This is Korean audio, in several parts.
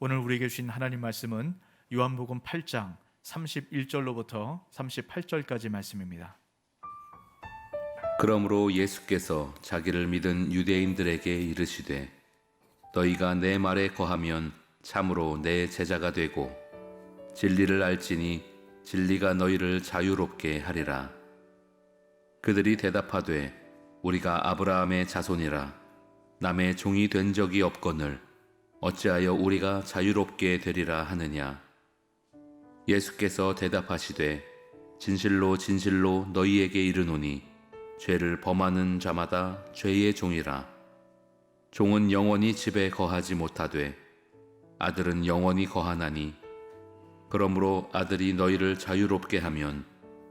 오늘 우리에게 주신 하나님 말씀은 요한복음 8장 31절로부터 38절까지 말씀입니다. 그러므로 예수께서 자기를 믿은 유대인들에게 이르시되 너희가 내 말에 거하면 참으로 내 제자가 되고 진리를 알지니 진리가 너희를 자유롭게 하리라. 그들이 대답하되 우리가 아브라함의 자손이라 남의 종이 된 적이 없거늘 어찌하여 우리가 자유롭게 되리라 하느냐. 예수께서 대답하시되 진실로 진실로 너희에게 이르노니 죄를 범하는 자마다 죄의 종이라. 종은 영원히 집에 거하지 못하되 아들은 영원히 거하나니 그러므로 아들이 너희를 자유롭게 하면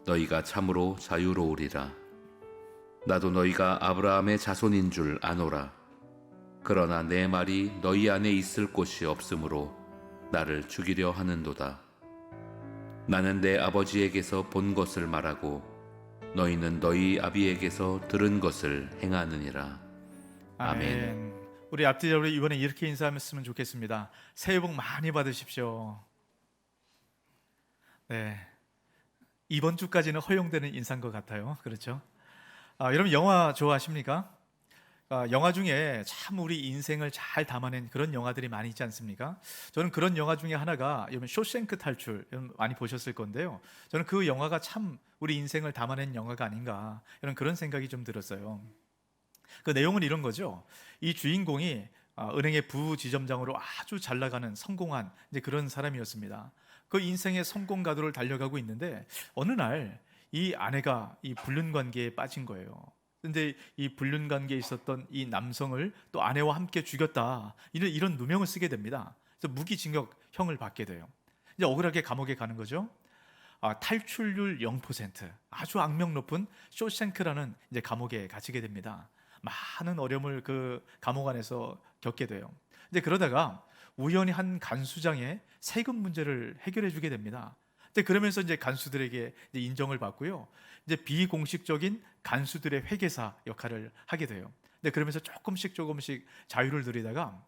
너희가 참으로 자유로우리라. 나도 너희가 아브라함의 자손인 줄 아노라. 그러나 내 말이 너희 안에 있을 곳이 없으므로 나를 죽이려 하는도다. 나는 내 아버지에게서 본 것을 말하고 너희는 너희 아비에게서 들은 것을 행하느니라. 아멘. 우리 앞뒤로 이번에 이렇게 인사했으면 좋겠습니다. 새해 복 많이 받으십시오. 네, 이번 주까지는 허용되는 인사인 것 같아요. 그렇죠? 여러분 영화 좋아하십니까? 영화 중에 참 우리 인생을 잘 담아낸 그런 영화들이 많이 있지 않습니까? 저는 그런 영화 중에 하나가 여러분 쇼생크 탈출, 여러분 많이 보셨을 건데요. 저는 그 영화가 참 우리 인생을 담아낸 영화가 아닌가 이런 그런 생각이 좀 들었어요. 그 내용은 이런 거죠. 이 주인공이 은행의 부지점장으로 아주 잘 나가는 성공한 이제 그런 사람이었습니다. 그 인생의 성공 가도를 달려가고 있는데 어느 날 이 아내가 이 불륜 관계에 빠진 거예요. 근데 이 불륜 관계에 있었던 이 남성을 또 아내와 함께 죽였다. 이런 누명을 쓰게 됩니다. 그래서 무기징역형을 받게 돼요. 이제 억울하게 감옥에 가는 거죠. 탈출률 0%, 아주 악명 높은 쇼생크라는 이제 감옥에 갇히게 됩니다. 많은 어려움을 그 감옥 안에서 겪게 돼요. 이제 그러다가 우연히 한 간수장의 세금 문제를 해결해 주게 됩니다. 근데 그러면서 이제 간수들에게 이제 인정을 받고요. 이제 비공식적인 간수들의 회계사 역할을 하게 돼요. 근데 그러면서 조금씩 자유를 누리다가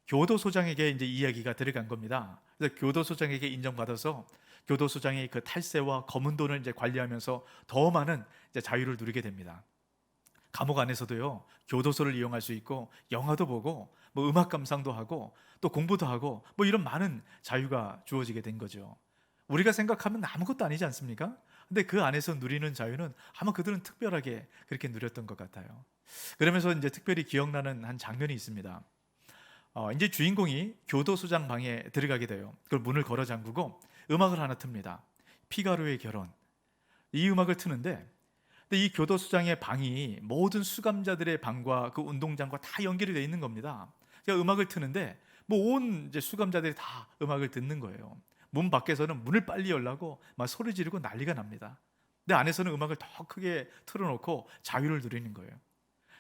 교도소장에게 이제 이야기가 들어간 겁니다. 그래서 교도소장에게 인정받아서 교도소장의 그 탈세와 검은 돈을 이제 관리하면서 더 많은 이제 자유를 누리게 됩니다. 감옥 안에서도요, 교도소를 이용할 수 있고 영화도 보고 뭐 음악 감상도 하고 또 공부도 하고 뭐 이런 많은 자유가 주어지게 된 거죠. 우리가 생각하면 아무것도 아니지 않습니까? 근데 그 안에서 누리는 자유는 아마 그들은 특별하게 그렇게 누렸던 것 같아요. 그러면서 이제 특별히 기억나는 한 장면이 있습니다. 이제 주인공이 교도소장 방에 들어가게 돼요. 그걸 문을 걸어 잠그고 음악을 하나 틉니다. 피가로의 결혼. 이 음악을 트는데 근데 이 교도소장의 방이 모든 수감자들의 방과 그 운동장과 다 연결이 되어 있는 겁니다. 그러니까 음악을 트는데 뭐 온 이제 수감자들이 다 음악을 듣는 거예요. 문 밖에서는 문을 빨리 열라고 막 소리 지르고 난리가 납니다. 근데 안에서는 음악을 더 크게 틀어놓고 자유를 누리는 거예요.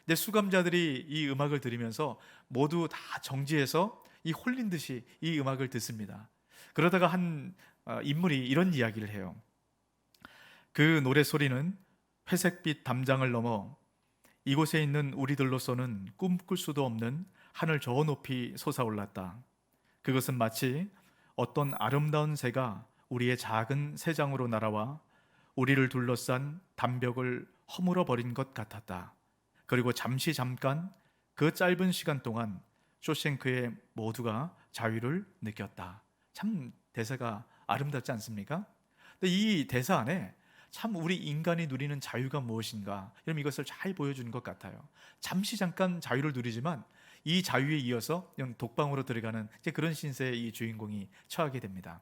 근데 수감자들이 이 음악을 들으면서 모두 다 정지해서 이 홀린 듯이 이 음악을 듣습니다. 그러다가 한 인물이 이런 이야기를 해요. 그 노래 소리는 회색빛 담장을 넘어 이곳에 있는 우리들로서는 꿈꿀 수도 없는 하늘 저 높이 솟아올랐다. 그것은 마치 어떤 아름다운 새가 우리의 작은 새장으로 날아와 우리를 둘러싼 담벽을 허물어 버린 것 같았다. 그리고 잠깐 그 짧은 시간 동안 쇼생크의 모두가 자유를 느꼈다. 참 대사가 아름답지 않습니까? 근데 이 대사 안에 참 우리 인간이 누리는 자유가 무엇인가, 여러분 이것을 잘 보여주는 것 같아요. 잠깐 자유를 누리지만 이 자유에 이어서 독방으로 들어가는 그런 신세의 이 주인공이 처하게 됩니다.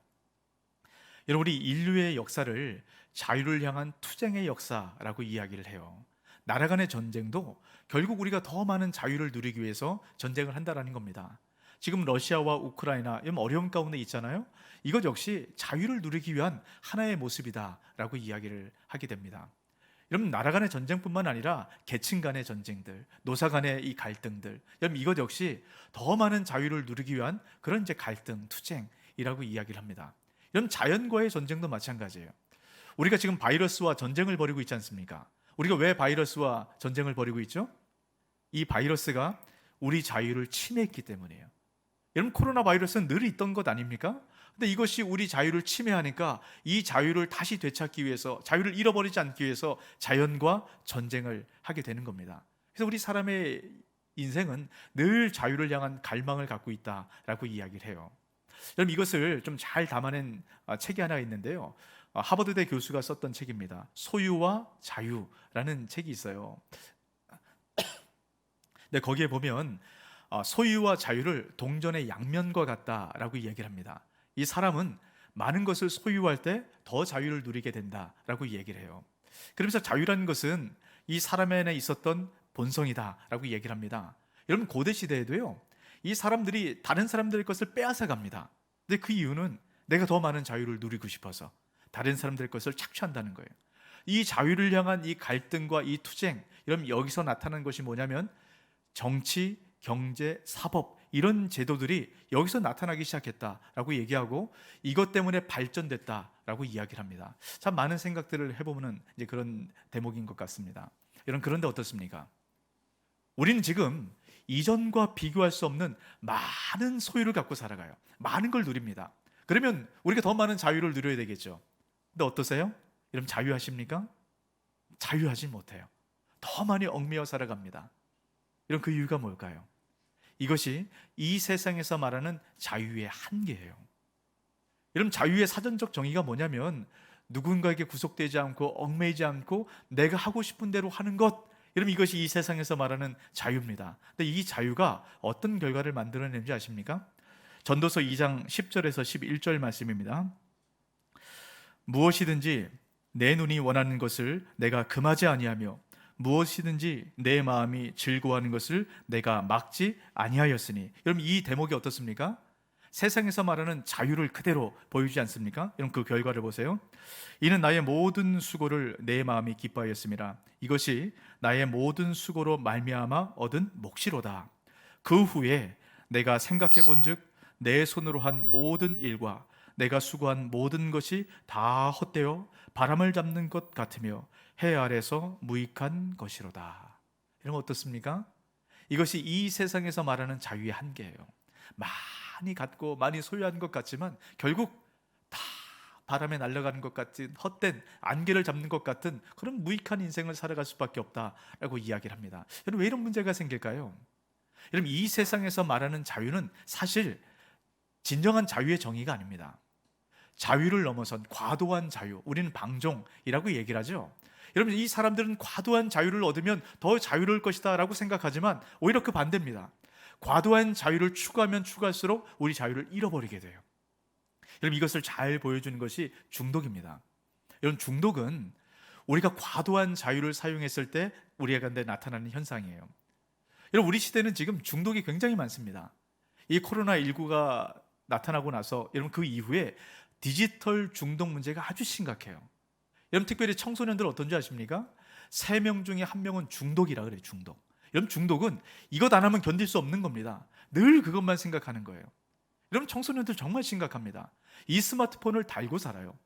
여러분 우리 인류의 역사를 자유를 향한 투쟁의 역사라고 이야기를 해요. 나라 간의 전쟁도 결국 우리가 더 많은 자유를 누리기 위해서 전쟁을 한다라는 겁니다. 지금 러시아와 우크라이나 이런 어려운 가운데 있잖아요. 이것 역시 자유를 누리기 위한 하나의 모습이다라고 이야기를 하게 됩니다. 여러분 나라 간의 전쟁뿐만 아니라 계층 간의 전쟁들, 노사 간의 이 갈등들, 여러분 이것 역시 더 많은 자유를 누리기 위한 그런 이제 갈등, 투쟁이라고 이야기를 합니다. 여러분 자연과의 전쟁도 마찬가지예요. 우리가 지금 바이러스와 전쟁을 벌이고 있지 않습니까? 우리가 왜 바이러스와 전쟁을 벌이고 있죠? 이 바이러스가 우리 자유를 침해했기 때문이에요. 여러분, 코로나 바이러스는 늘 있던 것 아닙니까? 근데 이것이 우리 자유를 침해하니까 이 자유를 다시 되찾기 위해서, 자유를 잃어버리지 않기 위해서 자연과 전쟁을 하게 되는 겁니다. 그래서 우리 사람의 인생은 늘 자유를 향한 갈망을 갖고 있다라고 이야기를 해요. 여러분, 이것을 좀 잘 담아낸 책이 하나 있는데요. 하버드대 교수가 썼던 책입니다. 소유와 자유라는 책이 있어요. 근데 거기에 보면 소유와 자유를 동전의 양면과 같다라고 이야기를 합니다. 이 사람은 많은 것을 소유할 때 더 자유를 누리게 된다라고 얘기를 해요. 그러면서 자유라는 것은 이 사람 안에 있었던 본성이다라고 얘기를 합니다. 여러분, 고대 시대에도요, 이 사람들이 다른 사람들의 것을 빼앗아 갑니다. 근데 그 이유는 내가 더 많은 자유를 누리고 싶어서 다른 사람들의 것을 착취한다는 거예요. 이 자유를 향한 이 갈등과 이 투쟁, 여러분, 여기서 나타나는 것이 뭐냐면 정치, 경제, 사법, 이런 제도들이 여기서 나타나기 시작했다라고 얘기하고 이것 때문에 발전됐다라고 이야기를 합니다. 참 많은 생각들을 해보면 이제 그런 대목인 것 같습니다. 그런데 어떻습니까? 우리는 지금 이전과 비교할 수 없는 많은 소유를 갖고 살아가요. 많은 걸 누립니다. 그러면 우리가 더 많은 자유를 누려야 되겠죠. 근데 어떠세요? 여러분, 자유하십니까? 자유하지 못해요. 더 많이 얽매여 살아갑니다. 이런 그 이유가 뭘까요? 이것이 이 세상에서 말하는 자유의 한계예요. 여러분, 자유의 사전적 정의가 뭐냐면 누군가에게 구속되지 않고 얽매이지 않고 내가 하고 싶은 대로 하는 것, 여러분, 이것이 이 세상에서 말하는 자유입니다. 근데 이 자유가 어떤 결과를 만들어내는지 아십니까? 전도서 2장 10절에서 11절 말씀입니다. 무엇이든지 내 눈이 원하는 것을 내가 금하지 아니하며 무엇이든지 내 마음이 즐거워하는 것을 내가 막지 아니하였으니. 여러분, 이 대목이 어떻습니까? 세상에서 말하는 자유를 그대로 보여주지 않습니까? 여러분, 그 결과를 보세요. 이는 나의 모든 수고를 내 마음이 기뻐하였음이라. 이것이 나의 모든 수고로 말미암아 얻은 몫이로다. 그 후에 내가 생각해 본즉 내 손으로 한 모든 일과 내가 수고한 모든 것이 다 헛되어 바람을 잡는 것 같으며 해 아래서 무익한 것이로다. 이런 거 어떻습니까? 이것이 이 세상에서 말하는 자유의 한계예요. 많이 갖고 많이 소유한 것 같지만 결국 다 바람에 날아가는 것 같은 헛된 안개를 잡는 것 같은 그런 무익한 인생을 살아갈 수밖에 없다라고 이야기를 합니다. 여러분, 왜 이런 문제가 생길까요? 여러분, 이 세상에서 말하는 자유는 사실 진정한 자유의 정의가 아닙니다. 자유를 넘어선 과도한 자유, 우리는 방종이라고 얘기를 하죠. 여러분, 이 사람들은 과도한 자유를 얻으면 더 자유로울 것이다 라고 생각하지만 오히려 그 반대입니다. 과도한 자유를 추구하면 추구할수록 우리 자유를 잃어버리게 돼요. 여러분, 이것을 잘 보여주는 것이 중독입니다. 여러분, 중독은 우리가 과도한 자유를 사용했을 때 우리 가운데 나타나는 현상이에요. 여러분, 우리 시대는 지금 중독이 굉장히 많습니다. 이 코로나19가 나타나고 나서 여러분, 그 이후에 디지털 중독 문제가 아주 심각해요. 여러분, 특별히 청소년들 어떤지 아십니까? 3명 중에 1명은 중독이라 그래요. 중독. 여러분, 중독은 이것 안 하면 견딜 수 없는 겁니다. 늘 그것만 생각하는 거예요. 여러분, 청소년들 정말 심각합니다. 이 스마트폰을 달고 살아요.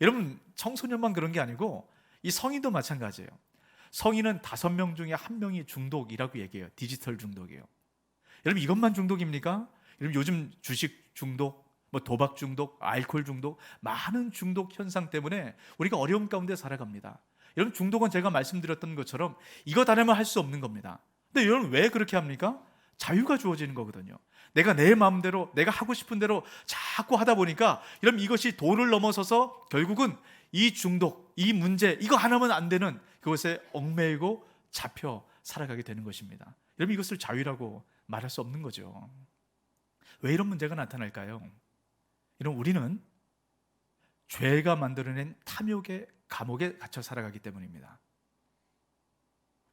여러분, 청소년만 그런 게 아니고 이 성인도 마찬가지예요. 성인은 5명 중에 1명이 중독이라고 얘기해요. 디지털 중독이에요. 여러분, 이것만 중독입니까? 여러분, 요즘 주식 중독, 도박 중독, 알코올 중독, 많은 중독 현상 때문에 우리가 어려움 가운데 살아갑니다. 여러분, 중독은 제가 말씀드렸던 것처럼 이것 안 하면 할 수 없는 겁니다. 근데 여러분, 왜 그렇게 합니까? 자유가 주어지는 거거든요. 내가 내 마음대로, 내가 하고 싶은 대로 자꾸 하다 보니까 여러분, 이것이 도를 넘어서서 결국은 이 중독, 이 문제, 이거 하나면 안 되는 그것에 얽매이고 잡혀 살아가게 되는 것입니다. 여러분, 이것을 자유라고 말할 수 없는 거죠. 왜 이런 문제가 나타날까요? 여러분, 우리는 죄가 만들어낸 탐욕의 감옥에 갇혀 살아가기 때문입니다.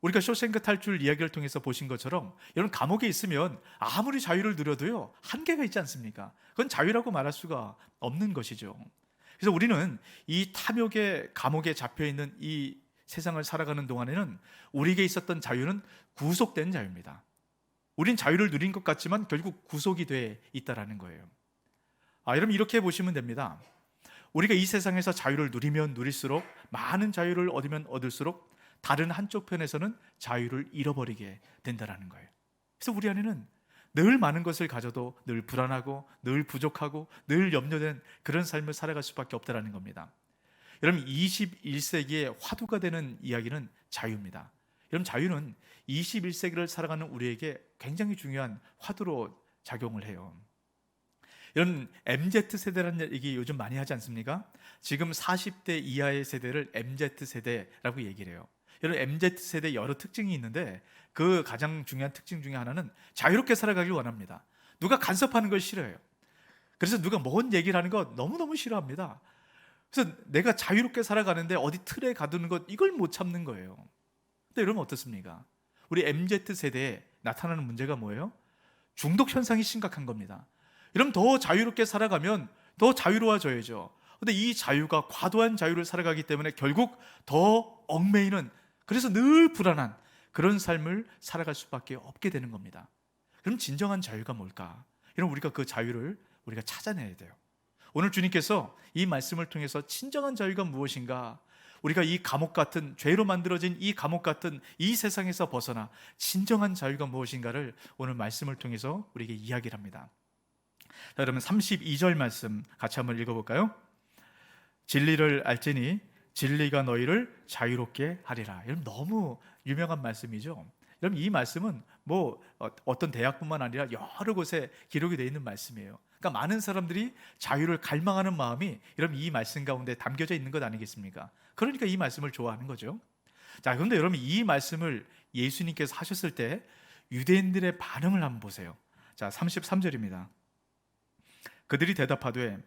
우리가 쇼생크 탈출 이야기를 통해서 보신 것처럼 여러분, 감옥에 있으면 아무리 자유를 누려도요, 한계가 있지 않습니까? 그건 자유라고 말할 수가 없는 것이죠. 그래서 우리는 이 탐욕의 감옥에 잡혀있는 이 세상을 살아가는 동안에는 우리에게 있었던 자유는 구속된 자유입니다. 우린 자유를 누린 것 같지만 결국 구속이 돼 있다라는 거예요. 여러분, 이렇게 보시면 됩니다. 우리가 이 세상에서 자유를 누리면 누릴수록, 많은 자유를 얻으면 얻을수록 다른 한쪽 편에서는 자유를 잃어버리게 된다는 거예요. 그래서 우리 안에는 늘 많은 것을 가져도 늘 불안하고 늘 부족하고 늘 염려된 그런 삶을 살아갈 수밖에 없다는 겁니다. 여러분, 21세기의 화두가 되는 이야기는 자유입니다. 여러분, 자유는 21세기를 살아가는 우리에게 굉장히 중요한 화두로 작용을 해요. 여러분, MZ세대라는 얘기 요즘 많이 하지 않습니까? 지금 40대 이하의 세대를 MZ세대라고 얘기를 해요. 여러분, MZ세대 여러 특징이 있는데 그 가장 중요한 특징 중에 하나는 자유롭게 살아가길 원합니다. 누가 간섭하는 걸 싫어해요. 그래서 누가 뭔 얘기를 하는 거 너무너무 싫어합니다. 그래서 내가 자유롭게 살아가는데 어디 틀에 가두는 것, 이걸 못 참는 거예요. 근데 여러분 어떻습니까? 우리 MZ세대에 나타나는 문제가 뭐예요? 중독 현상이 심각한 겁니다. 여러분, 더 자유롭게 살아가면 더 자유로워져야죠. 근데 이 자유가 과도한 자유를 살아가기 때문에 결국 더 얽매이는, 그래서 늘 불안한 그런 삶을 살아갈 수밖에 없게 되는 겁니다. 그럼 진정한 자유가 뭘까? 여러분, 우리가 그 자유를 우리가 찾아내야 돼요. 오늘 주님께서 이 말씀을 통해서 진정한 자유가 무엇인가, 우리가 이 감옥 같은, 죄로 만들어진 이 감옥 같은 이 세상에서 벗어나 진정한 자유가 무엇인가를 오늘 말씀을 통해서 우리에게 이야기를 합니다. 자, 여러분 32절 말씀 같이 한번 읽어볼까요? 진리를 알지니 진리가 너희를 자유롭게 하리라. 여러분, 너무 유명한 말씀이죠. 여러분, 이 말씀은 어떤 대학뿐만 아니라 여러 곳에 기록이 되어 있는 말씀이에요. 그러니까 많은 사람들이 자유를 갈망하는 마음이 여러분 이 말씀 가운데 담겨져 있는 것 아니겠습니까? 그러니까 이 말씀을 좋아하는 거죠. 자, 그런데 여러분, 이 말씀을 예수님께서 하셨을 때 유대인들의 반응을 한번 보세요. 자, 33절입니다. 그들이 대답하되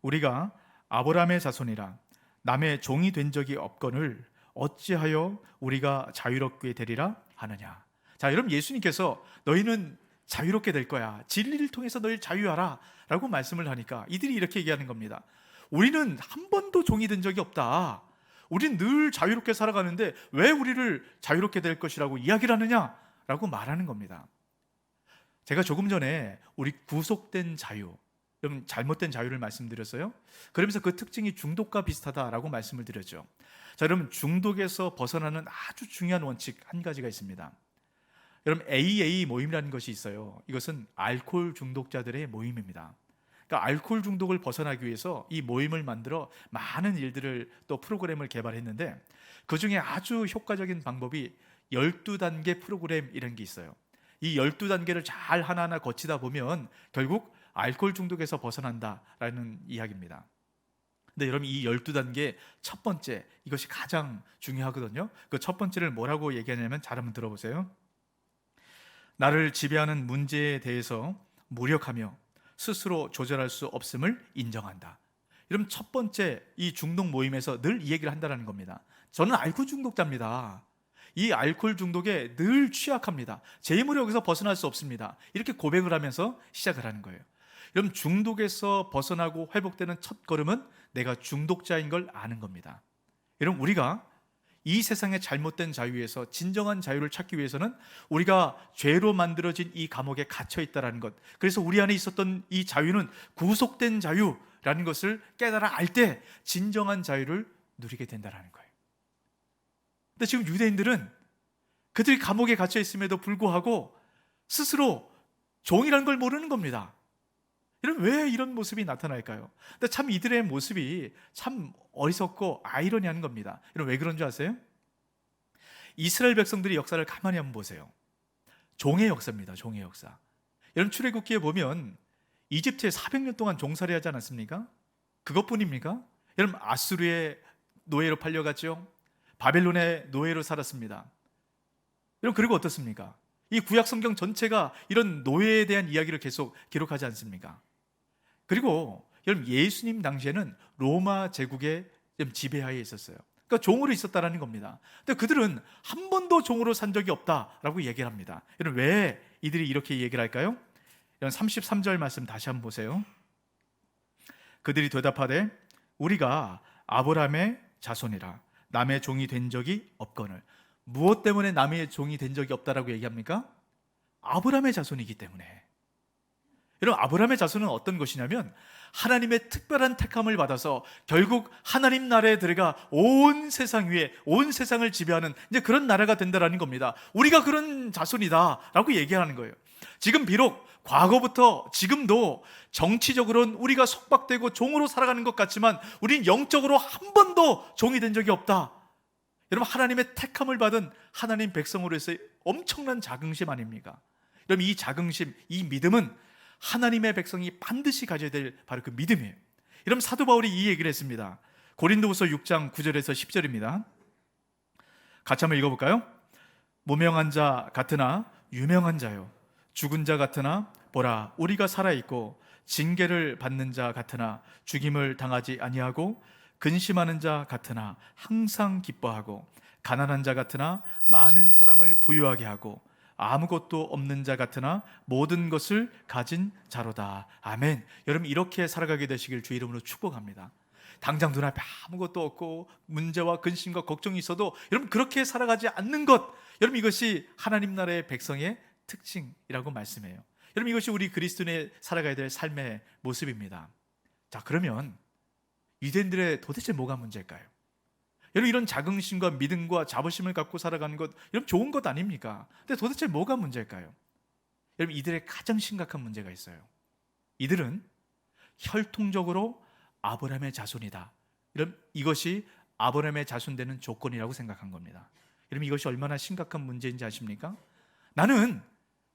우리가 아브라함의 자손이라 남의 종이 된 적이 없거늘 어찌하여 우리가 자유롭게 되리라 하느냐. 자, 여러분, 예수님께서 너희는 자유롭게 될 거야, 진리를 통해서 너희를 자유하라 라고 말씀을 하니까 이들이 이렇게 얘기하는 겁니다. 우리는 한 번도 종이 된 적이 없다. 우린 늘 자유롭게 살아가는데 왜 우리를 자유롭게 될 것이라고 이야기를 하느냐 라고 말하는 겁니다. 제가 조금 전에 우리 구속된 자유, 여러분, 잘못된 자유를 말씀드렸어요. 그러면서 그 특징이 중독과 비슷하다라고 말씀을 드렸죠. 자, 여러분, 중독에서 벗어나는 아주 중요한 원칙 한 가지가 있습니다. 여러분, AA 모임이라는 것이 있어요. 이것은 알코올 중독자들의 모임입니다. 그러니까 알코올 중독을 벗어나기 위해서 이 모임을 만들어 많은 일들을, 또 프로그램을 개발했는데 그 중에 아주 효과적인 방법이 12단계 프로그램이라는 게 있어요. 이 12단계를 잘 하나하나 거치다 보면 결국 알코올 중독에서 벗어난다라는 이야기입니다. 근데 여러분, 이 12단계 첫 번째, 이것이 가장 중요하거든요. 그 첫 번째를 뭐라고 얘기하냐면, 잘 한번 들어보세요. 나를 지배하는 문제에 대해서 무력하며 스스로 조절할 수 없음을 인정한다. 여러분, 첫 번째 이 중독 모임에서 늘 이 얘기를 한다는 겁니다. 저는 알코올 중독자입니다. 이 알코올 중독에 늘 취약합니다. 제 힘으로 여기서 벗어날 수 없습니다. 이렇게 고백을 하면서 시작을 하는 거예요. 여러분, 중독에서 벗어나고 회복되는 첫 걸음은 내가 중독자인 걸 아는 겁니다. 여러분, 우리가 이 세상의 잘못된 자유에서 진정한 자유를 찾기 위해서는 우리가 죄로 만들어진 이 감옥에 갇혀 있다는 것, 그래서 우리 안에 있었던 이 자유는 구속된 자유라는 것을 깨달아 알 때 진정한 자유를 누리게 된다는 거예요. 근데 지금 유대인들은 그들이 감옥에 갇혀 있음에도 불구하고 스스로 종이라는 걸 모르는 겁니다. 여러분, 왜 이런 모습이 나타날까요? 근데 참 이들의 모습이 참 어리석고 아이러니한 겁니다. 여러분, 왜 그런 줄 아세요? 이스라엘 백성들의 역사를 가만히 한번 보세요. 종의 역사입니다. 종의 역사. 여러분, 출애굽기에 보면 이집트에 400년 동안 종살이 하지 않았습니까? 그것뿐입니까? 여러분, 아수르의 노예로 팔려갔죠. 바벨론의 노예로 살았습니다. 여러분, 그리고 어떻습니까? 이 구약 성경 전체가 이런 노예에 대한 이야기를 계속 기록하지 않습니까? 그리고 여러분, 예수님 당시에는 로마 제국의 지배하에 있었어요. 그러니까 종으로 있었다라는 겁니다. 근데 그들은 한 번도 종으로 산 적이 없다라고 얘기를 합니다. 여러분, 왜 이들이 이렇게 얘기를 할까요? 여러분, 33절 말씀 다시 한번 보세요. 그들이 대답하되 우리가 아브라함의 자손이라 남의 종이 된 적이 없거늘. 무엇 때문에 남의 종이 된 적이 없다라고 얘기합니까? 아브라함의 자손이기 때문에. 여러분, 아브라함의 자손은 어떤 것이냐면 하나님의 특별한 택함을 받아서 결국 하나님 나라에 들어가 온 세상 위에 온 세상을 지배하는 이제 그런 나라가 된다라는 겁니다. 우리가 그런 자손이다라고 얘기하는 거예요. 지금 비록 과거부터 지금도 정치적으로는 우리가 속박되고 종으로 살아가는 것 같지만 우린 영적으로 한 번도 종이 된 적이 없다. 여러분, 하나님의 택함을 받은 하나님 백성으로서의 엄청난 자긍심 아닙니까? 여러분, 이 자긍심, 이 믿음은 하나님의 백성이 반드시 가져야 될 바로 그 믿음이에요. 여러분, 사도 바울이 이 얘기를 했습니다. 고린도후서 6장 9절에서 10절입니다. 같이 한번 읽어볼까요? 무명한 자 같으나 유명한 자요, 죽은 자 같으나 보라 우리가 살아있고, 징계를 받는 자 같으나 죽임을 당하지 아니하고, 근심하는 자 같으나 항상 기뻐하고, 가난한 자 같으나 많은 사람을 부유하게 하고, 아무것도 없는 자 같으나 모든 것을 가진 자로다. 아멘. 여러분, 이렇게 살아가게 되시길 주 이름으로 축복합니다. 당장 눈앞에 아무것도 없고 문제와 근심과 걱정이 있어도 여러분, 그렇게 살아가지 않는 것, 여러분, 이것이 하나님 나라의 백성의 특징이라고 말씀해요. 여러분, 이것이 우리 그리스도인의 살아가야 될 삶의 모습입니다. 자, 그러면 유대인들의 도대체 뭐가 문제일까요? 여러분, 이런 자긍심과 믿음과 자부심을 갖고 살아가는 것, 여러분, 좋은 것 아닙니까? 근데 도대체 뭐가 문제일까요? 여러분, 이들의 가장 심각한 문제가 있어요. 이들은 혈통적으로 아브라함의 자손이다. 여러분, 이것이 아브라함의 자손 되는 조건이라고 생각한 겁니다. 여러분, 이것이 얼마나 심각한 문제인지 아십니까? 나는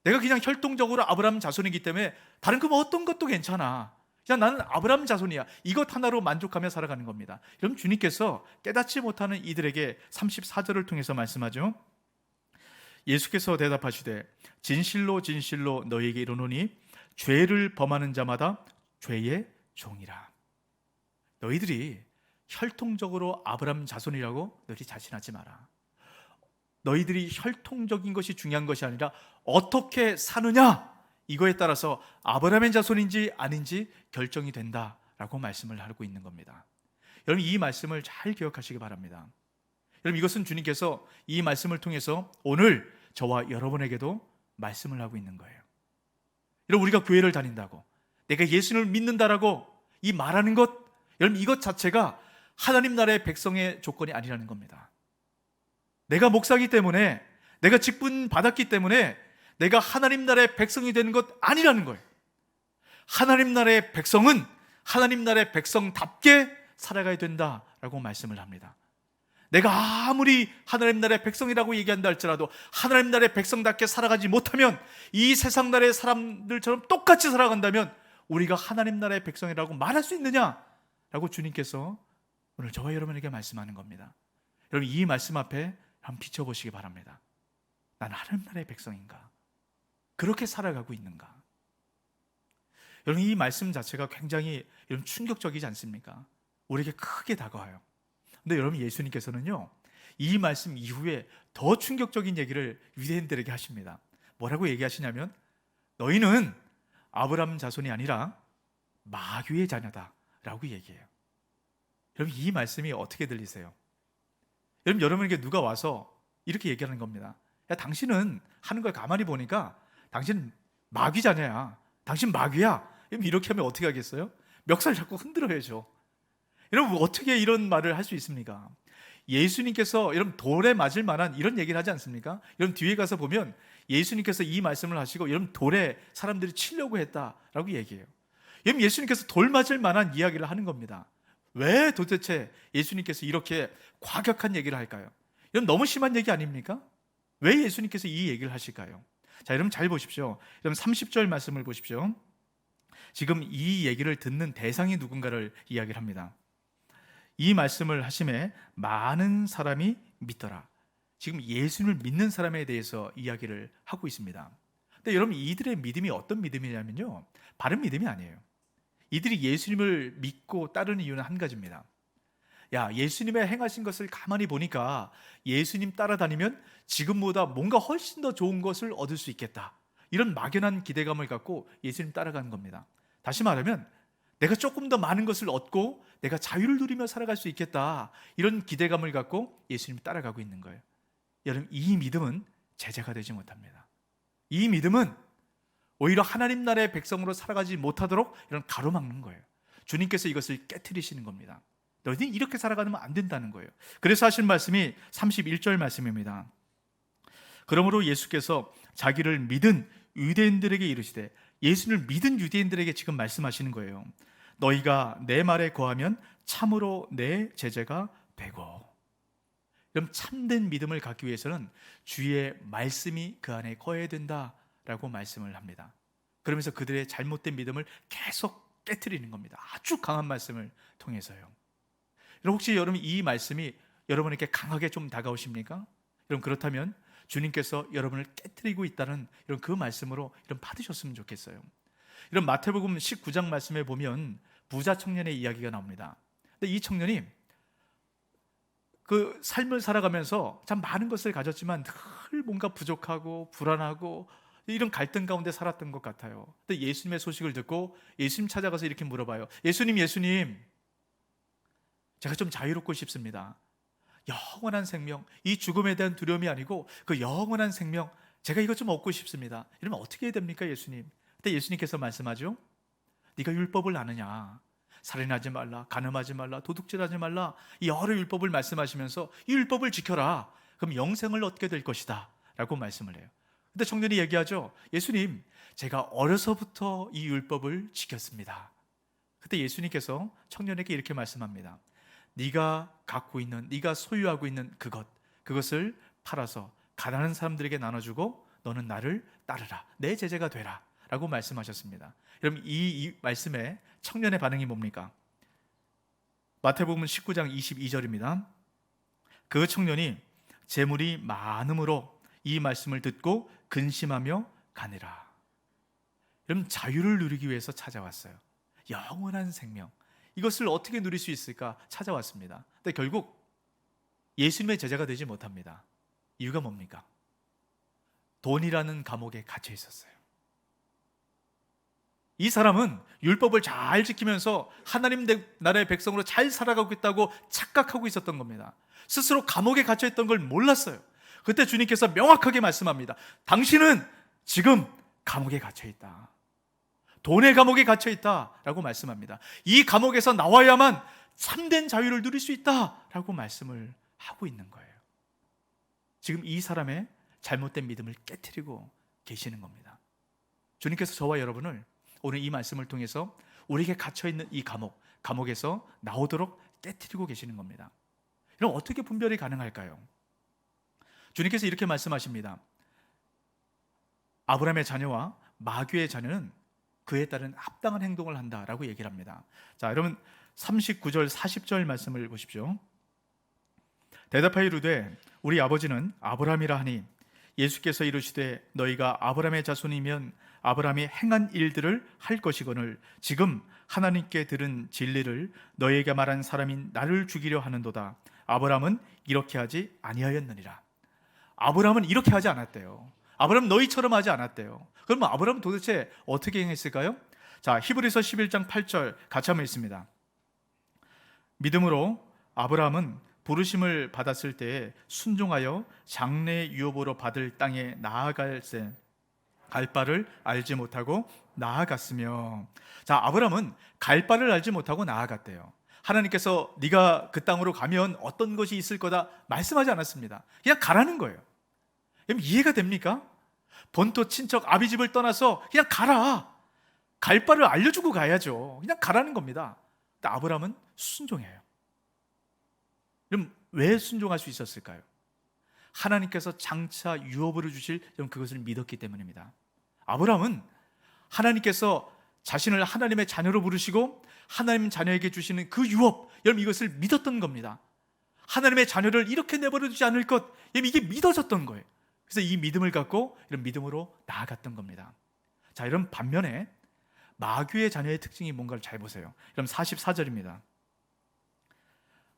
내가 그냥 혈통적으로 아브라함 자손이기 때문에 다른 그 어떤 것도 괜찮아. 그냥 나는 아브라함 자손이야. 이것 하나로 만족하며 살아가는 겁니다. 여러분, 주님께서 깨닫지 못하는 이들에게 34절을 통해서 말씀하죠. 예수께서 대답하시되 진실로 진실로 너희에게 이르노니 죄를 범하는 자마다 죄의 종이라. 너희들이 혈통적으로 아브라함 자손이라고 너희 자신하지 마라. 너희들이 혈통적인 것이 중요한 것이 아니라 어떻게 사느냐, 이거에 따라서 아브라함의 자손인지 아닌지 결정이 된다라고 말씀을 하고 있는 겁니다. 여러분, 이 말씀을 잘 기억하시기 바랍니다. 여러분, 이것은 주님께서 이 말씀을 통해서 오늘 저와 여러분에게도 말씀을 하고 있는 거예요. 여러분, 우리가 교회를 다닌다고, 내가 예수를 믿는다라고 이 말하는 것, 여러분, 이것 자체가 하나님 나라의 백성의 조건이 아니라는 겁니다. 내가 목사기 때문에, 내가 직분 받았기 때문에 내가 하나님 나라의 백성이 되는 것 아니라는 거예요. 하나님 나라의 백성은 하나님 나라의 백성답게 살아가야 된다라고 말씀을 합니다. 내가 아무리 하나님 나라의 백성이라고 얘기한다 할지라도 하나님 나라의 백성답게 살아가지 못하면, 이 세상 나라의 사람들처럼 똑같이 살아간다면 우리가 하나님 나라의 백성이라고 말할 수 있느냐라고 주님께서 오늘 저와 여러분에게 말씀하는 겁니다. 여러분, 이 말씀 앞에 한번 비춰보시기 바랍니다. 나는 하나님 나라의 백성인가? 그렇게 살아가고 있는가? 여러분, 이 말씀 자체가 굉장히 여러분 충격적이지 않습니까? 우리에게 크게 다가와요. 근데 여러분, 예수님께서는요, 이 말씀 이후에 더 충격적인 얘기를 유대인들에게 하십니다. 뭐라고 얘기하시냐면, 너희는 아브라함 자손이 아니라 마귀의 자녀다라고 얘기해요. 여러분, 이 말씀이 어떻게 들리세요? 여러분, 여러분에게 누가 와서 이렇게 얘기하는 겁니다. 야, 당신은 하는 걸 가만히 보니까 당신 마귀 자녀야. 당신 마귀야. 이렇게 하면 어떻게 하겠어요? 멱살 잡고 흔들어야죠. 여러분, 어떻게 이런 말을 할 수 있습니까? 예수님께서 여러분 돌에 맞을 만한 이런 얘기를 하지 않습니까? 여러분, 뒤에 가서 보면 예수님께서 이 말씀을 하시고 여러분 돌에 사람들이 치려고 했다라고 얘기해요. 여러분, 예수님께서 돌 맞을 만한 이야기를 하는 겁니다. 왜 도대체 예수님께서 이렇게 과격한 얘기를 할까요? 여러분, 너무 심한 얘기 아닙니까? 왜 예수님께서 이 얘기를 하실까요? 자, 여러분 잘 보십시오. 여러분 30절 말씀을 보십시오. 지금 이 얘기를 듣는 대상이 누군가를 이야기를 합니다. 이 말씀을 하심에 많은 사람이 믿더라. 지금 예수님을 믿는 사람에 대해서 이야기를 하고 있습니다. 근데 여러분, 이들의 믿음이 어떤 믿음이냐면요, 바른 믿음이 아니에요. 이들이 예수님을 믿고 따르는 이유는 한 가지입니다. 야, 예수님의 행하신 것을 가만히 보니까 예수님 따라다니면 지금보다 뭔가 훨씬 더 좋은 것을 얻을 수 있겠다, 이런 막연한 기대감을 갖고 예수님 따라가는 겁니다. 다시 말하면 내가 조금 더 많은 것을 얻고 내가 자유를 누리며 살아갈 수 있겠다, 이런 기대감을 갖고 예수님 따라가고 있는 거예요. 여러분, 이 믿음은 제자가 되지 못합니다. 이 믿음은 오히려 하나님 나라의 백성으로 살아가지 못하도록 이런 가로막는 거예요. 주님께서 이것을 깨트리시는 겁니다. 너희들이 이렇게 살아가면 안 된다는 거예요. 그래서 하신 말씀이 31절 말씀입니다. 그러므로 예수께서 자기를 믿은 유대인들에게 이르시되, 예수를 믿은 유대인들에게 지금 말씀하시는 거예요. 너희가 내 말에 거하면 참으로 내 제자가 되고. 그럼 참된 믿음을 갖기 위해서는 주의 말씀이 그 안에 거해야 된다라고 말씀을 합니다. 그러면서 그들의 잘못된 믿음을 계속 깨트리는 겁니다. 아주 강한 말씀을 통해서요. 여러분, 혹시 여러분 이 말씀이 여러분에게 강하게 좀 다가오십니까? 여러분, 그렇다면 주님께서 여러분을 깨트리고 있다는 이런 그 말씀으로 이런 받으셨으면 좋겠어요. 이런 마태복음 19장 말씀에 보면 부자 청년의 이야기가 나옵니다. 근데 이 청년이 그 삶을 살아가면서 참 많은 것을 가졌지만 늘 뭔가 부족하고 불안하고 이런 갈등 가운데 살았던 것 같아요. 근데 예수님의 소식을 듣고 예수님 찾아가서 이렇게 물어봐요. 예수님, 제가 좀 자유롭고 싶습니다. 영원한 생명, 이 죽음에 대한 두려움이 아니고 그 영원한 생명, 제가 이것 좀 얻고 싶습니다. 이러면 어떻게 해야 됩니까, 예수님? 그때 예수님께서 말씀하죠. 네가 율법을 아느냐? 살인하지 말라, 간음하지 말라, 도둑질하지 말라, 이 여러 율법을 말씀하시면서 이 율법을 지켜라. 그럼 영생을 얻게 될 것이다 라고 말씀을 해요. 근데 청년이 얘기하죠. 예수님, 제가 어려서부터 이 율법을 지켰습니다. 그때 예수님께서 청년에게 이렇게 말씀합니다. 네가 갖고 있는, 네가 소유하고 있는 그것을 팔아서 가난한 사람들에게 나눠주고 너는 나를 따르라, 내 제자가 되라 라고 말씀하셨습니다. 여러분, 이 말씀에 청년의 반응이 뭡니까? 마태복음 19장 22절입니다. 그 청년이 재물이 많음으로 이 말씀을 듣고 근심하며 가니라. 여러분, 자유를 누리기 위해서 찾아왔어요. 영원한 생명, 이것을 어떻게 누릴 수 있을까 찾아왔습니다. 근데 결국 예수님의 제자가 되지 못합니다. 이유가 뭡니까? 돈이라는 감옥에 갇혀 있었어요. 이 사람은 율법을 잘 지키면서 하나님 나라의 백성으로 잘 살아가고 있다고 착각하고 있었던 겁니다. 스스로 감옥에 갇혀 있던 걸 몰랐어요. 그때 주님께서 명확하게 말씀합니다. 당신은 지금 감옥에 갇혀 있다. 돈의 감옥에 갇혀 있다라고 말씀합니다. 이 감옥에서 나와야만 참된 자유를 누릴 수 있다라고 말씀을 하고 있는 거예요. 지금 이 사람의 잘못된 믿음을 깨트리고 계시는 겁니다. 주님께서 저와 여러분을 오늘 이 말씀을 통해서 우리에게 갇혀있는 이 감옥에서 나오도록 깨트리고 계시는 겁니다. 그럼 어떻게 분별이 가능할까요? 주님께서 이렇게 말씀하십니다. 아브라함의 자녀와 마귀의 자녀는 그에 따른 합당한 행동을 한다라고 얘기를 합니다. 자, 여러분 39절 40절 말씀을 보십시오. 대답하여 이르되 우리 아버지는 아브라함이라 하니 예수께서 이르시되 너희가 아브라함의 자손이면 아브라함이 행한 일들을 할 것이거늘 지금 하나님께 들은 진리를 너희에게 말한 사람인 나를 죽이려 하는도다. 아브라함은 이렇게 하지 아니하였느니라. 아브라함은 이렇게 하지 않았대요. 아브라함은 너희처럼 하지 않았대요. 그럼 아브라함은 도대체 어떻게 행했을까요? 자, 히브리서 11장 8절 같이 한번 읽습니다. 믿음으로 아브라함은 부르심을 받았을 때에 순종하여 장래 유업으로 받을 땅에 나아갈새 갈 바를 알지 못하고 나아갔으며. 자, 아브라함은 갈 바를 알지 못하고 나아갔대요. 하나님께서 네가 그 땅으로 가면 어떤 것이 있을 거다 말씀하지 않았습니다. 그냥 가라는 거예요. 여러분, 이해가 됩니까? 본토 친척 아비 집을 떠나서 그냥 가라. 갈 바를 알려주고 가야죠. 그냥 가라는 겁니다. 근데 아브라함은 순종해요. 그럼 왜 순종할 수 있었을까요? 하나님께서 장차 유업으로 주실 그것을 믿었기 때문입니다. 아브라함은 하나님께서 자신을 하나님의 자녀로 부르시고 하나님 자녀에게 주시는 그 유업, 여러분 이것을 믿었던 겁니다. 하나님의 자녀를 이렇게 내버려 두지 않을 것, 여러분 이게 믿어졌던 거예요. 그래서 이 믿음을 갖고 이런 믿음으로 나아갔던 겁니다. 자, 여러분 반면에 마귀의 자녀의 특징이 뭔가를 잘 보세요. 그럼 44절입니다.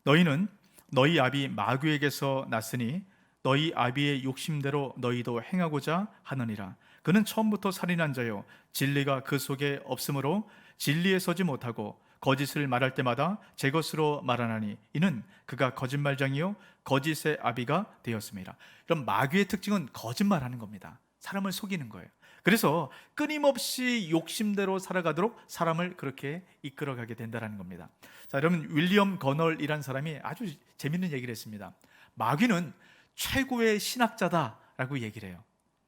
너희는 너희 아비 마귀에게서 났으니 너희 아비의 욕심대로 너희도 행하고자 하느니라. 그는 처음부터 살인한 자요 진리가 그 속에 없으므로 진리에 서지 못하고 거짓을 말할 때마다 제 것으로 말하나니 이는 그가 거짓말장이요 거짓의 아비가 되었습니다. 그럼 마귀의 특징은 거짓말하는 겁니다. 사람을 속이는 거예요. 그래서 끊임없이 욕심대로 살아가도록 사람을 그렇게 이끌어가게 된다는 겁니다. 자, 여러분, 윌리엄 거널이라는 사람이 아주 재밌는 얘기를 했습니다. 마귀는 최고의 신학자다라고 얘기를 해요.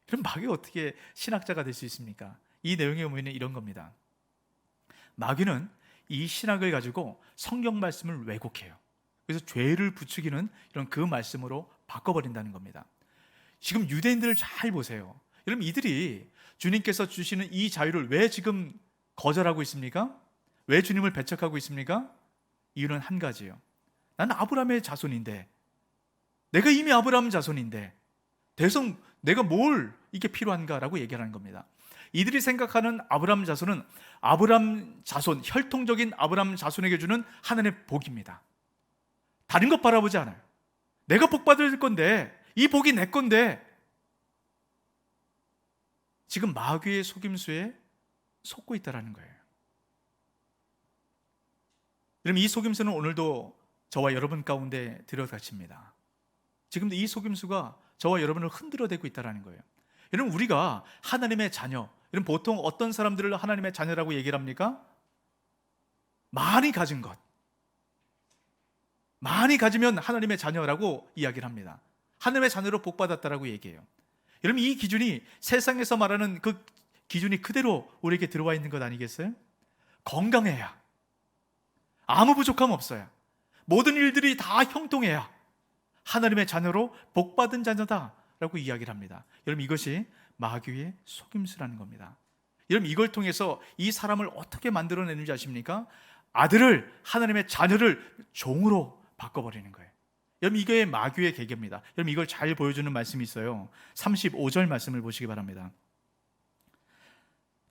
그럼 마귀가 어떻게 신학자가 될 수 있습니까? 이 내용의 의미는 이런 겁니다. 마귀는 이 신학을 가지고 성경 말씀을 왜곡해요. 그래서 죄를 부추기는 이런 그 말씀으로 바꿔버린다는 겁니다. 지금 유대인들을 잘 보세요. 여러분, 이들이 주님께서 주시는 이 자유를 왜 지금 거절하고 있습니까? 왜 주님을 배척하고 있습니까? 이유는 한 가지예요. 나는 아브라함의 자손인데, 내가 이미 아브라함 자손인데 대성 내가 뭘 이게 필요한가라고 얘기하는 겁니다. 이들이 생각하는 아브라함 자손은 아브라함 자손, 혈통적인 아브라함 자손에게 주는 하나님의 복입니다. 다른 것 바라보지 않아요. 내가 복 받을 건데, 이 복이 내 건데, 지금 마귀의 속임수에 속고 있다는 거예요. 여러분, 이 속임수는 오늘도 저와 여러분 가운데 들어닥칩니다. 지금도 이 속임수가 저와 여러분을 흔들어대고 있다는 거예요. 여러분, 우리가 하나님의 자녀, 여러분, 보통 어떤 사람들을 하나님의 자녀라고 얘기를 합니까? 많이 가진 것, 많이 가지면 하나님의 자녀라고 이야기를 합니다. 하나님의 자녀로 복받았다라고 얘기해요. 여러분, 이 기준이 세상에서 말하는 그 기준이 그대로 우리에게 들어와 있는 것 아니겠어요? 건강해야, 아무 부족함 없어야, 모든 일들이 다 형통해야 하나님의 자녀로 복받은 자녀다라고 이야기를 합니다. 여러분, 이것이 마귀의 속임수라는 겁니다. 여러분, 이걸 통해서 이 사람을 어떻게 만들어내는지 아십니까? 아들을, 하나님의 자녀를 종으로 바꿔버리는 거예요. 여러분, 이게 마귀의 계계입니다. 여러분, 이걸 잘 보여주는 말씀이 있어요. 35절 말씀을 보시기 바랍니다.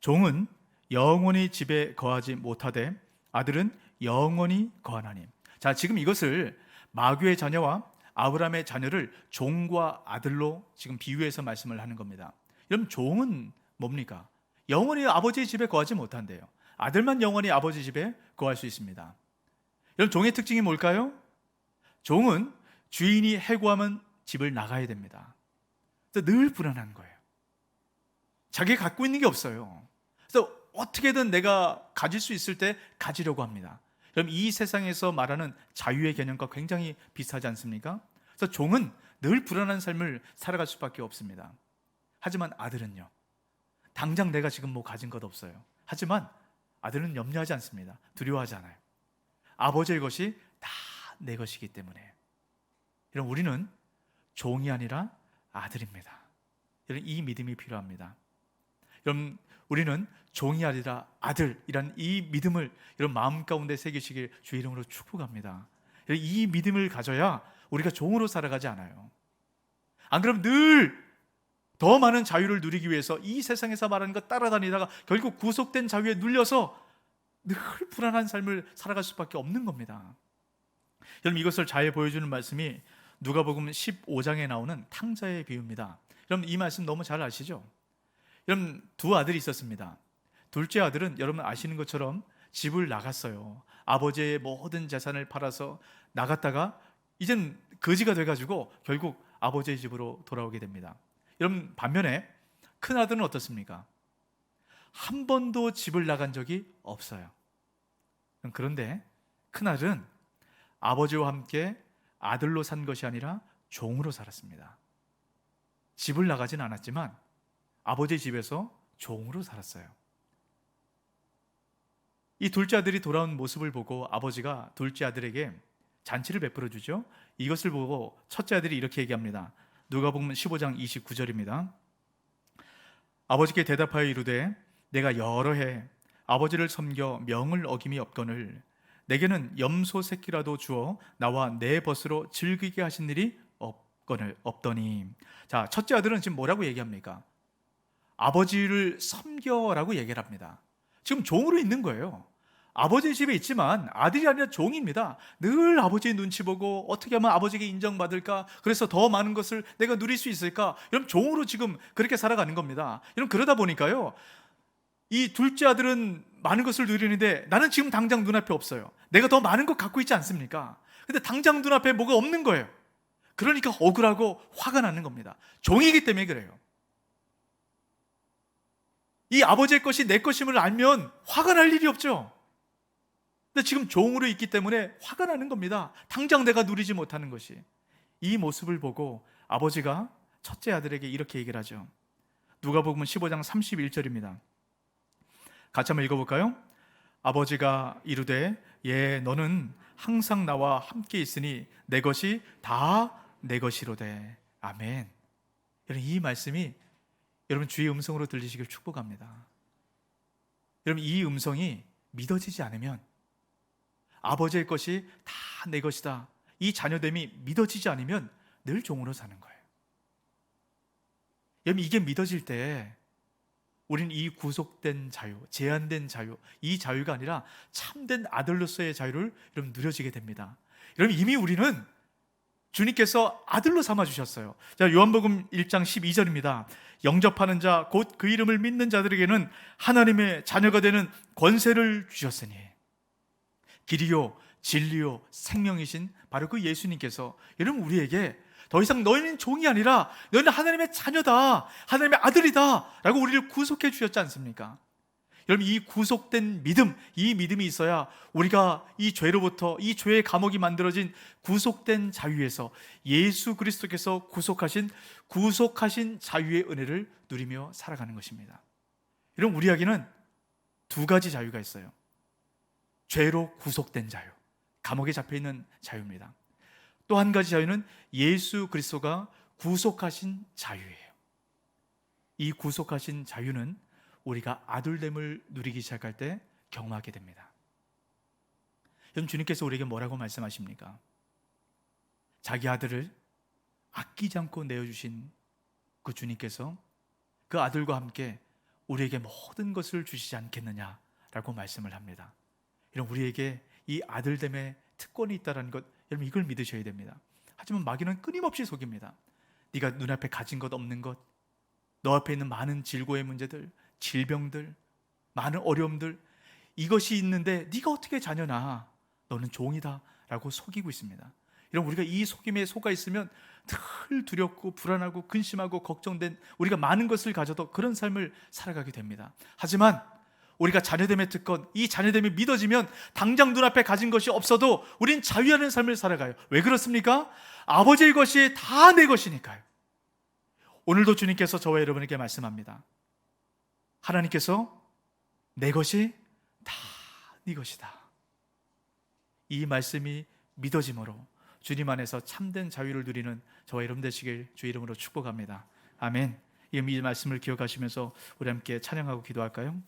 종은 영원히 집에 거하지 못하되 아들은 영원히 거하나니. 자, 지금 이것을 마귀의 자녀와 아브라함의 자녀를 종과 아들로 지금 비유해서 말씀을 하는 겁니다. 여러분, 종은 뭡니까? 영원히 아버지의 집에 거하지 못한대요. 아들만 영원히 아버지 집에 거할 수 있습니다. 여러분, 종의 특징이 뭘까요? 종은 주인이 해고하면 집을 나가야 됩니다. 그래서 늘 불안한 거예요. 자기가 갖고 있는 게 없어요. 그래서 어떻게든 내가 가질 수 있을 때 가지려고 합니다. 그럼 이 세상에서 말하는 자유의 개념과 굉장히 비슷하지 않습니까? 그래서 종은 늘 불안한 삶을 살아갈 수밖에 없습니다. 하지만 아들은요, 당장 내가 지금 뭐 가진 것 없어요. 하지만 아들은 염려하지 않습니다. 두려워하지 않아요. 아버지의 것이 다 내 것이기 때문에. 여러분, 우리는 종이 아니라 아들입니다. 여러분, 이 믿음이 필요합니다. 여러분, 우리는 종이 아니라 아들이란 이 믿음을 여러분 마음 가운데 새기시길 주의 이름으로 축복합니다. 여러분, 이 믿음을 가져야 우리가 종으로 살아가지 않아요. 안 그러면 늘 더 많은 자유를 누리기 위해서 이 세상에서 말하는 것 따라다니다가 결국 구속된 자유에 눌려서 늘 불안한 삶을 살아갈 수밖에 없는 겁니다. 여러분, 이것을 잘 보여주는 말씀이 누가복음 15장에 나오는 탕자의 비유입니다. 여러분, 이 말씀 너무 잘 아시죠? 여러분, 두 아들이 있었습니다. 둘째 아들은 여러분 아시는 것처럼 집을 나갔어요. 아버지의 모든 재산을 팔아서 나갔다가 이젠 거지가 돼가지고 결국 아버지의 집으로 돌아오게 됩니다. 여러분, 반면에 큰 아들은 어떻습니까? 한 번도 집을 나간 적이 없어요. 그런데 큰 아들은 아버지와 함께 아들로 산 것이 아니라 종으로 살았습니다. 집을 나가진 않았지만 아버지 집에서 종으로 살았어요. 이 둘째 아들이 돌아온 모습을 보고 아버지가 둘째 아들에게 잔치를 베풀어 주죠. 이것을 보고 첫째 아들이 이렇게 얘기합니다. 누가복음 15장 29절입니다. 아버지께 대답하여 이르되 내가 여러 해 아버지를 섬겨 명을 어김이 없거늘 내게는 염소 새끼라도 주어 나와 내 벗으로 즐기게 하신 일이 없더니. 자, 첫째 아들은 지금 뭐라고 얘기합니까? 아버지를 섬겨라고 얘기를 합니다. 지금 종으로 있는 거예요. 아버지 집에 있지만 아들이 아니라 종입니다. 늘 아버지의 눈치 보고 어떻게 하면 아버지에게 인정받을까? 그래서 더 많은 것을 내가 누릴 수 있을까? 이런 종으로 지금 그렇게 살아가는 겁니다. 이런 그러다 보니까요, 이 둘째 아들은 많은 것을 누리는데 나는 지금 당장 눈앞에 없어요. 내가 더 많은 것 갖고 있지 않습니까? 근데 당장 눈앞에 뭐가 없는 거예요. 그러니까 억울하고 화가 나는 겁니다. 종이기 때문에 그래요. 이 아버지의 것이 내 것임을 알면 화가 날 일이 없죠. 근데 지금 종으로 있기 때문에 화가 나는 겁니다. 당장 내가 누리지 못하는 것이. 이 모습을 보고 아버지가 첫째 아들에게 이렇게 얘기를 하죠. 누가복음 15장 31절입니다. 같이 한번 읽어볼까요? 아버지가 이르되 예 너는 항상 나와 함께 있으니 내 것이 다 내 것이로되. 아멘. 여러분, 이 말씀이 여러분 주의 음성으로 들리시길 축복합니다. 여러분, 이 음성이 믿어지지 않으면 아버지의 것이 다 내 것이다, 이 자녀됨이 믿어지지 않으면 늘 종으로 사는 거예요. 여러분, 이게 믿어질 때 우리는 이 구속된 자유, 제한된 자유, 이 자유가 아니라 참된 아들로서의 자유를 여러분 누려지게 됩니다. 여러분, 이미 우리는 주님께서 아들로 삼아주셨어요. 자, 요한복음 1장 12절입니다. 영접하는 자, 곧 그 이름을 믿는 자들에게는 하나님의 자녀가 되는 권세를 주셨으니. 길이요 진리요 생명이신 바로 그 예수님께서 여러분 우리에게 더 이상 너희는 종이 아니라 너희는 하나님의 자녀다, 하나님의 아들이다 라고 우리를 구속해 주셨지 않습니까? 여러분, 이 구속된 믿음, 이 믿음이 있어야 우리가 이 죄로부터, 이 죄의 감옥이 만들어진 구속된 자유에서 예수 그리스도께서 구속하신 자유의 은혜를 누리며 살아가는 것입니다. 여러분, 우리에게는 두 가지 자유가 있어요. 죄로 구속된 자유, 감옥에 잡혀있는 자유입니다. 또 한 가지 자유는 예수 그리스도가 구속하신 자유예요. 이 구속하신 자유는 우리가 아들됨을 누리기 시작할 때 경험하게 됩니다. 여러분, 주님께서 우리에게 뭐라고 말씀하십니까? 자기 아들을 아끼지 않고 내어주신 그 주님께서 그 아들과 함께 우리에게 모든 것을 주시지 않겠느냐라고 말씀을 합니다. 여러분, 우리에게 이 아들됨의 특권이 있다는 것, 여러분 이걸 믿으셔야 됩니다. 하지만 마귀는 끊임없이 속입니다. 네가 눈앞에 가진 것 없는 것, 너 앞에 있는 많은 질고의 문제들, 질병들, 많은 어려움들, 이것이 있는데 네가 어떻게 자녀나, 너는 종이다 라고 속이고 있습니다. 여러분, 우리가 이 속임에 속아 있으면 늘 두렵고 불안하고 근심하고 걱정된, 우리가 많은 것을 가져도 그런 삶을 살아가게 됩니다. 하지만 우리가 자녀됨의 특권, 이 자녀됨이 믿어지면 당장 눈앞에 가진 것이 없어도 우린 자유하는 삶을 살아가요. 왜 그렇습니까? 아버지의 것이 다 내 것이니까요. 오늘도 주님께서 저와 여러분에게 말씀합니다. 하나님께서 내 것이 다 네 것이다. 이 말씀이 믿어짐으로 주님 안에서 참된 자유를 누리는 저와 여러분 되시길 주 이름으로 축복합니다. 아멘. 이 말씀을 기억하시면서 우리 함께 찬양하고 기도할까요?